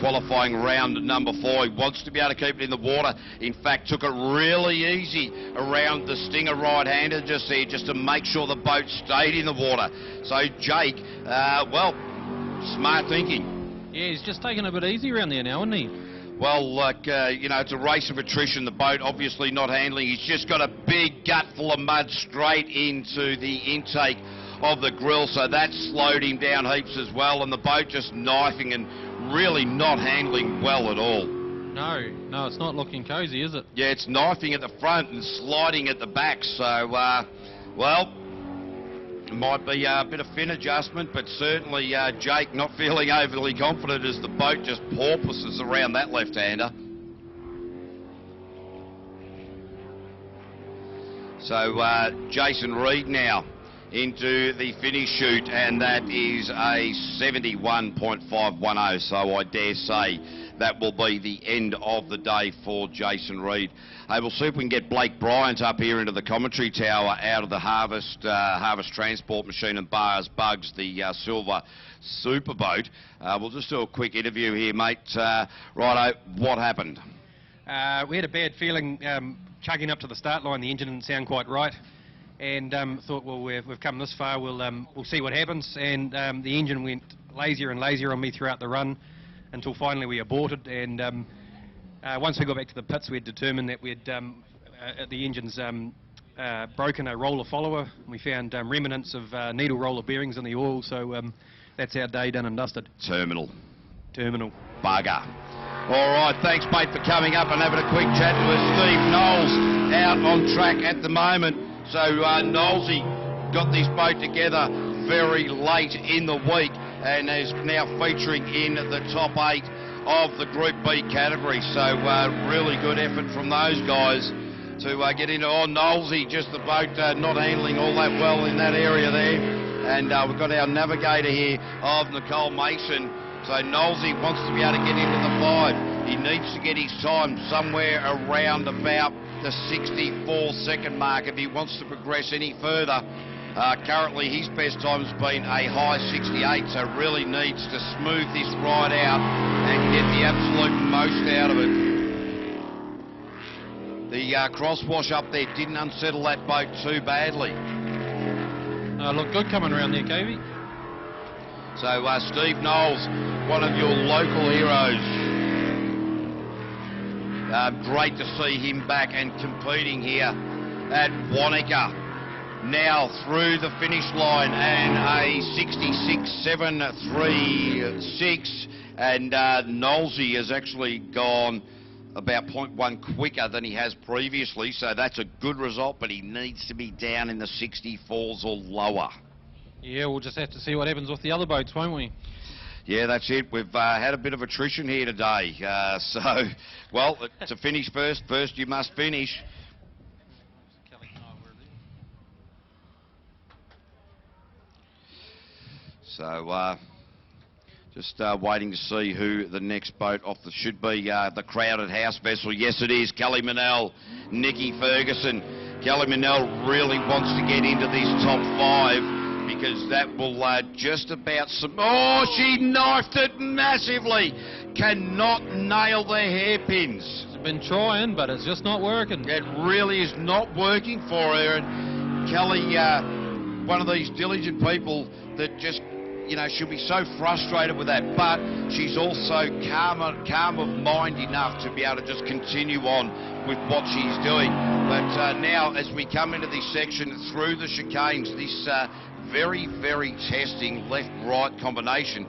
qualifying round number 4. He wants to be able to keep it in the water. In fact, took it really easy around the Stinger right-hander just there, just to make sure the boat stayed in the water. So Jake, well, smart thinking. Yeah, he's just taking it a bit easy around there now, isn't he? Well, like, you know, it's a race of attrition. The boat obviously not handling. He's just got a big gut full of mud straight into the intake of the grill, so that slowed him down heaps as well, and the boat just knifing and really not handling well at all. No, it's not looking cosy, is it? Yeah, it's knifing at the front and sliding at the back, so, well, it might be a bit of fin adjustment, but certainly Jake not feeling overly confident as the boat just porpoises around that left-hander. So Jason Reed now into the finish chute, and that is a 71.510, so I dare say that will be the end of the day for Jason Reed. Hey, we'll see if we can get Blake Bryant up here into the commentary tower out of the Harvest Transport Machine and Bars Bugs, the silver superboat. We'll just do a quick interview here, mate. Righto, what happened? We had a bad feeling chugging up to the start line. The engine didn't sound quite right, and thought, well, we've come this far, we'll see what happens. And the engine went lazier and lazier on me throughout the run until finally we aborted. And once we got back to the pits, we had determined that the engine's broken a roller follower. We found remnants of needle roller bearings in the oil, so that's our day done and dusted. Terminal. Bugger. All right, thanks, mate, for coming up and having a quick chat to us. Steve Knowles out on track at the moment. So Knowlesy got this boat together very late in the week and is now featuring in the top 8 of the Group B category. So really good effort from those guys to get into. Oh, Knowlesy, just the boat not handling all that well in that area there. And we've got our navigator here of Nicole Mason. So Knowlesy wants to be able to get into the 5. He needs to get his time somewhere around about the 64-second mark if he wants to progress any further. Currently his best time's been a high 68, so really needs to smooth this ride out and get the absolute most out of it. The crosswash up there didn't unsettle that boat too badly. Look good coming around there, Cavey. So Steve Knowles, one of your local heroes. Great to see him back and competing here at Wanaka. Now through the finish line, and a 66.736, and Knowlesy has actually gone about 0.1 quicker than he has previously, so that's a good result, but he needs to be down in the 64s or lower. Yeah, we'll just have to see what happens with the other boats, won't we? Yeah, that's it. We've had a bit of attrition here today. So, well, to finish first you must finish. So, just waiting to see who the next boat off should be. The crowded house vessel. Yes, it is. Kelly Manel, Nikki Ferguson. Kelly Manel really wants to get into this top 5. Because that will just about... Oh, she knifed it massively. Cannot nail the hairpins. She's been trying, but it's just not working. It really is not working for her. And Kelly, one of these diligent people that just, you know, she'll be so frustrated with that. But she's also calm of mind enough to be able to just continue on with what she's doing. But now, as we come into this section through the chicanes, this... very, very testing left-right combination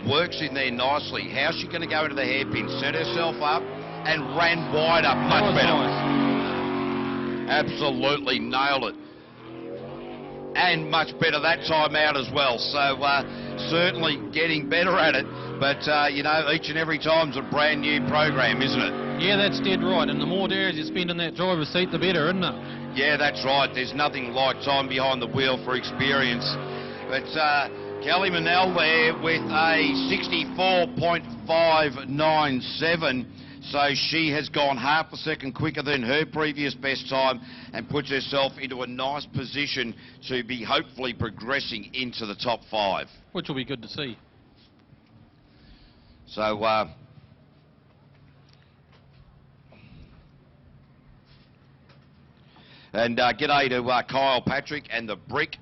works in there nicely. How's she going to go into the hairpin? Set herself up and ran wider. Much better. Nice. Absolutely nailed it. And much better that time out as well. So certainly getting better at it. But, you know, each and every time's a brand new program, isn't it? Yeah, that's dead right. And the more days you spend in that driver's seat, the better, isn't it? Yeah, that's right. There's nothing like time behind the wheel for experience. But Kelly Manel there with a 64.597. So she has gone half a second quicker than her previous best time and puts herself into a nice position to be hopefully progressing into the top 5. Which will be good to see. So And g'day to Kyle Patrick and the Brick,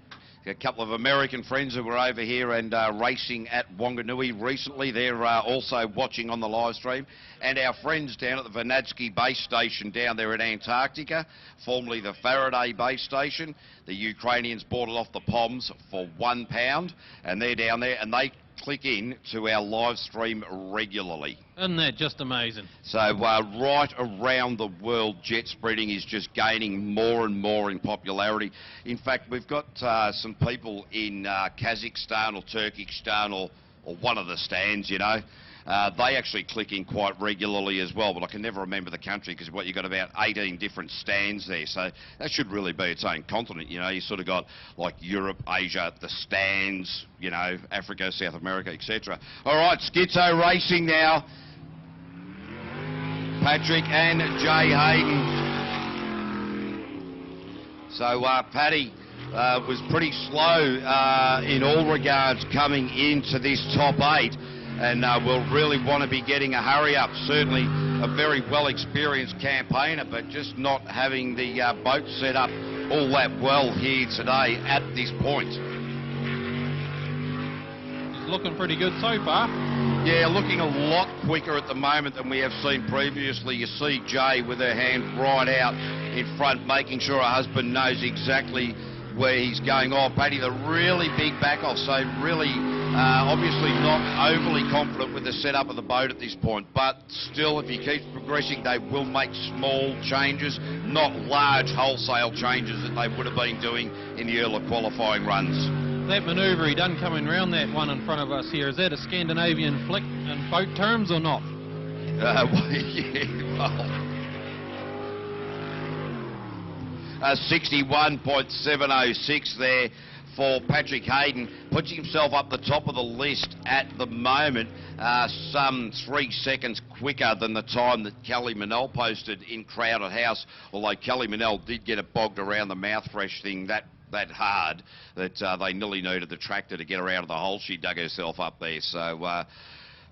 a couple of American friends who were over here and racing at Wanganui recently. They're also watching on the live stream. And our friends down at the Vernadsky base station down there in Antarctica, formerly the Faraday base station. The Ukrainians bought it off the Poms for £1, and they're down there, and they click in to our live stream regularly. Isn't that just amazing? So right around the world, jet spreading is just gaining more and more in popularity. In fact, we've got some people in Kazakhstan or Turkestan or one of the stands, you know. They actually click in quite regularly as well, but I can never remember the country because you've got about 18 different stands there, so that should really be its own continent, you know. You sort of got like Europe, Asia, the stands, you know, Africa, South America, etc. All right, Schizo racing now. Patrick and Jay Hayden. So Paddy was pretty slow in all regards coming into this top 8. And we'll really want to be getting a hurry up. Certainly a very well experienced campaigner, but just not having the boat set up all that well here today at this point. He's looking pretty good so far. Yeah, looking a lot quicker at the moment than we have seen previously. You see Jay with her hand right out in front, making sure her husband knows exactly where he's going. Oh, Paddy, the really big back off, so really obviously not overly confident with the setup of the boat at this point, but still, if he keeps progressing, they will make small changes, not large wholesale changes that they would have been doing in the earlier qualifying runs. That manoeuvre he done coming round that one in front of us here, is that a Scandinavian flick in boat terms or not? Well, yeah, well... 61.706 there for Patrick Hayden. Puts himself up the top of the list at the moment, some 3 seconds quicker than the time that Kelly Manel posted in Crowded House, although Kelly Manel did get it bogged around the mouthfresh thing that hard that they nearly needed the tractor to get her out of the hole she dug herself up there. So,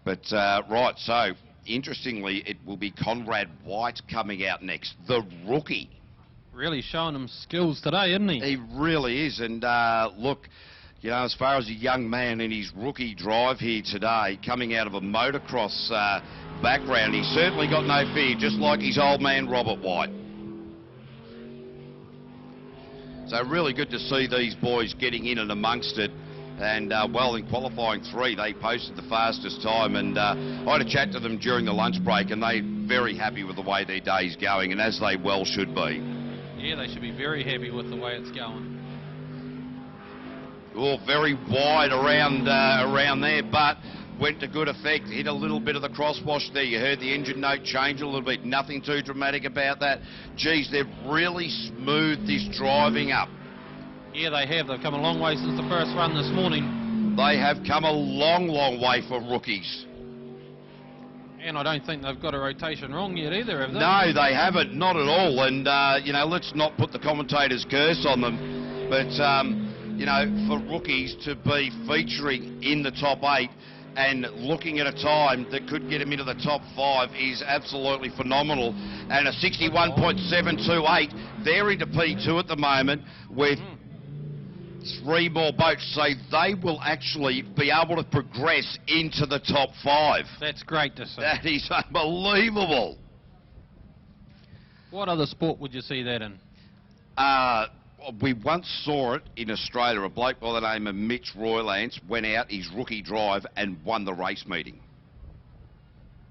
right, so interestingly, it will be Conrad White coming out next, the rookie. Really showing him skills today, isn't he? He really is, and look, you know, as far as a young man in his rookie drive here today, coming out of a motocross background, he's certainly got no fear, just like his old man Robert White. So really good to see these boys getting in and amongst it. And well, in qualifying 3, they posted the fastest time, and I had a chat to them during the lunch break, and they're very happy with the way their day's going, and as they well should be. Yeah, they should be very happy with the way it's going. Oh, very wide around there, but went to good effect. Hit a little bit of the crosswash there. You heard the engine note change a little bit. Nothing too dramatic about that. Geez, they've really smoothed this driving up. Yeah, they have. They've come a long way since the first run this morning. They have come a long, long way for rookies. And I don't think they've got a rotation wrong yet either, have they? No, they haven't, not at all. And, you know, let's not put the commentator's curse on them. But, you know, for rookies to be featuring in the top 8 and looking at a time that could get them into the top 5 is absolutely phenomenal. And a 61.728, they're into P2 at the moment with 3 more boats, so they will actually be able to progress into the top 5. That's great to see. That is unbelievable. What other sport would you see that in? We once saw it in Australia. A bloke by the name of Mitch Roylance went out his rookie drive and won the race meeting.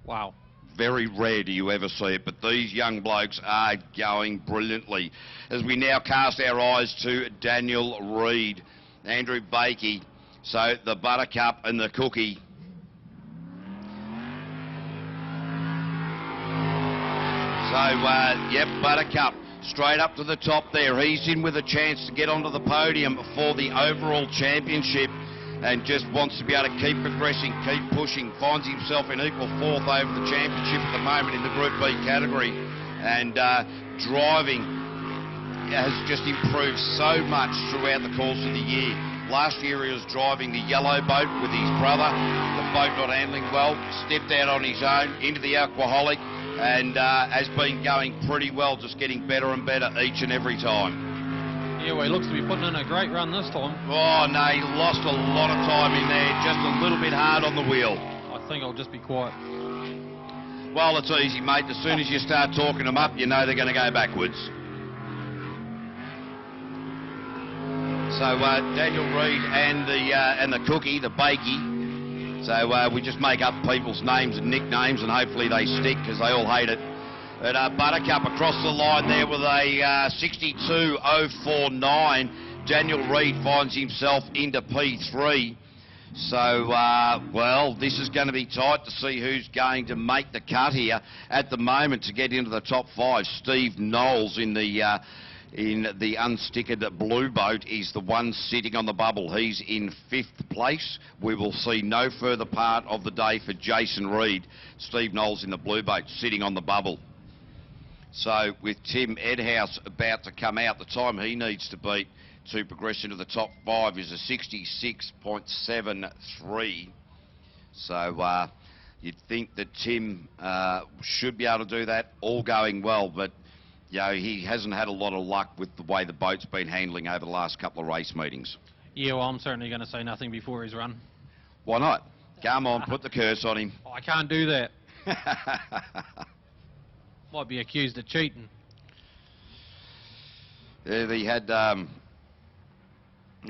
Wow. Very rare do you ever see it, but these young blokes are going brilliantly. As we now cast our eyes to Daniel Reid, Andrew Bakey, so the Buttercup and the Cookie. So, yep, Buttercup straight up to the top there. He's in with a chance to get onto the podium for the overall championship, and just wants to be able to keep progressing, keep pushing, finds himself in equal 4th over the championship at the moment in the Group B category, and driving has just improved so much throughout the course of the year. Last year he was driving the yellow boat with his brother. The boat not handling well, stepped out on his own into the alcoholic, and has been going pretty well, just getting better and better each and every time. Yeah, well, he looks to be putting in a great run this time. Oh, no, he lost a lot of time in there, just a little bit hard on the wheel. I think I'll just be quiet. Well, it's easy, mate. As soon as you start talking them up, you know they're going to go backwards. So Daniel Reid and the cookie, the bakey. So we just make up people's names and nicknames, and hopefully they stick because they all hate it. But Buttercup across the line there with a 62.049. Daniel Reid finds himself into P3. So, well, this is going to be tight to see who's going to make the cut here. At the moment, to get into the top 5, Steve Knowles in the unstickered blue boat is the one sitting on the bubble. He's in 5th place. We will see no further part of the day for Jason Reid. Steve Knowles in the blue boat sitting on the bubble. So, with Tim Edhouse about to come out, the time he needs to beat to progress into the top 5 is a 66.73. So you'd think that Tim should be able to do that, all going well, but you know, he hasn't had a lot of luck with the way the boat's been handling over the last couple of race meetings. Yeah, well, I'm certainly going to say nothing before his run. Why not? Come on, put the curse on him. I can't do that. Might be accused of cheating. Yeah, he had...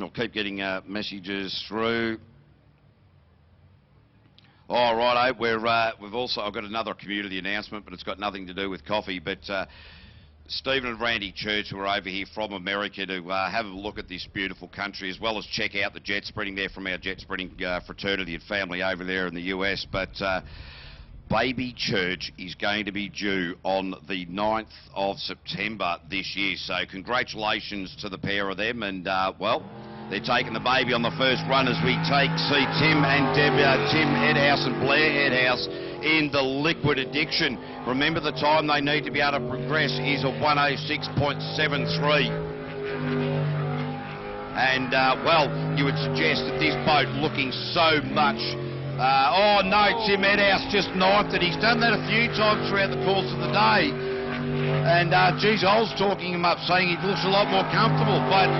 I'll keep getting messages through. All right, we've also, I've got another community announcement, but it's got nothing to do with coffee. But Stephen and Randy Church, who are over here from America to have a look at this beautiful country, as well as check out the jet sprinting there from our jet sprinting fraternity and family over there in the US. But Baby Church is going to be due on the 9th of September this year. So congratulations to the pair of them. And, well, they're taking the baby on the first run as we see Tim and Tim Edhouse and Blair Edhouse in the liquid addiction. Remember, the time they need to be able to progress is a 106.73. And, well, you would suggest that this boat looking so much... oh, no, Tim Edhouse just knifed it. He's done that a few times throughout the course of the day. And, geez, I was talking him up, saying he looks a lot more comfortable, but...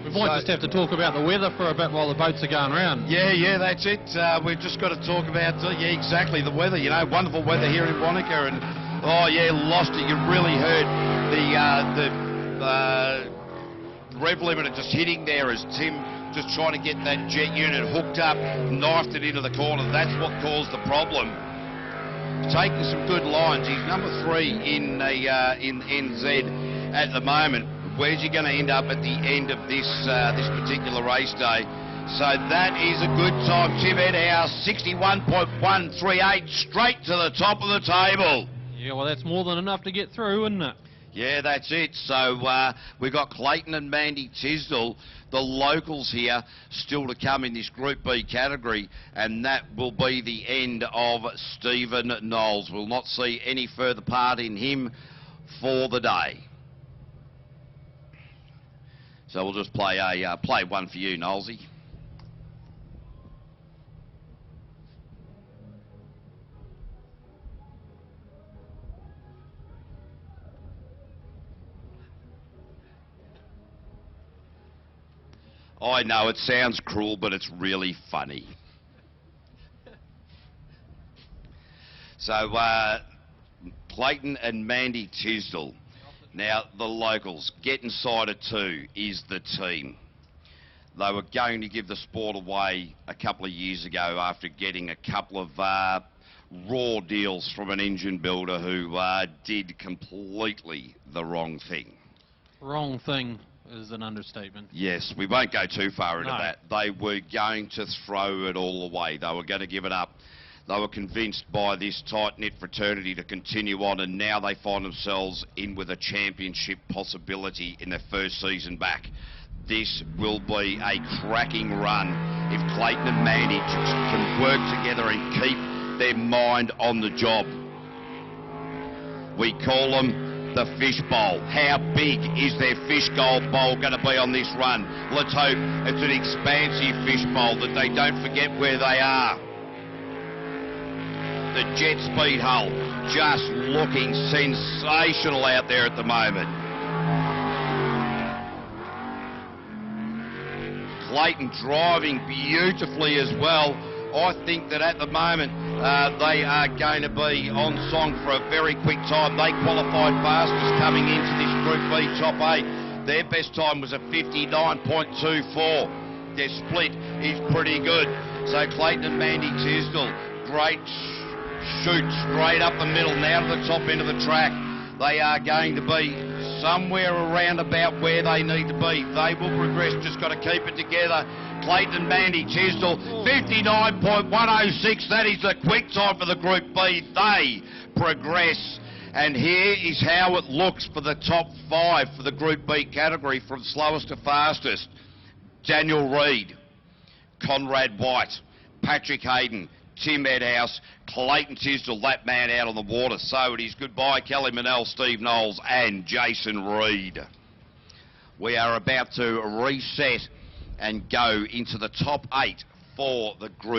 We might just have to talk about the weather for a bit while the boats are going around. Yeah, that's it. We've just got to talk about, yeah, exactly, the weather. You know, wonderful weather here in Wanaka, and, oh, yeah, lost it. You really heard the rev limiter just hitting there as Tim... just trying to get that jet unit hooked up, knifed it into the corner. That's what caused the problem. Taking some good lines. He's number 3 in NZ at the moment. Where's he going to end up at the end of this particular race day? So that is a good time. Tim Edhouse, 61.138, straight to the top of the table. Yeah, well, that's more than enough to get through, isn't it? Yeah, that's it. So we've got Clayton and Mandy Tisdall, the locals here, still to come in this Group B category, and that will be the end of Stephen Knowles. We'll not see any further part in him for the day. So we'll just play one for you, Knowlesy. I know it sounds cruel, but it's really funny. So, Clayton and Mandy Tisdall. Now, the locals, Get Inside of 2 is the team. They were going to give the sport away a couple of years ago after getting a couple of raw deals from an engine builder who did completely the wrong thing. Wrong thing is an understatement. Yes, we won't go too far into that. They were going to throw it all away. They were going to give it up. They were convinced by this tight-knit fraternity to continue on, and now they find themselves in with a championship possibility in their first season back. This will be a cracking run if Clayton and Mandy can work together and keep their mind on the job. We call them the fish bowl. How big is their fish bowl going to be on this run? Let's hope it's an expansive fish bowl, that they don't forget where they are. The jet speed hull just looking sensational out there at the moment. Clayton driving beautifully as well. I think that at the moment they are going to be on song for a very quick time. They qualified fastest coming into this Group B top 8. Their best time was a 59.24. Their split is pretty good. So Clayton and Mandy Tisdall, great shoot straight up the middle, now to the top end of the track. They are going to be somewhere around about where they need to be. They will progress, just got to keep it together. Clayton and Mandy Tisdall, 59.106. That is the quick time for the Group B. They progress. And here is how it looks for the top 5 for the Group B category, from slowest to fastest. Daniel Reid, Conrad White, Patrick Hayden, Tim Edhouse, Clayton Tisdall, that man out on the water. So it is goodbye, Kelly Manell, Steve Knowles and Jason Reid. We are about to reset and go into the top 8 for the Group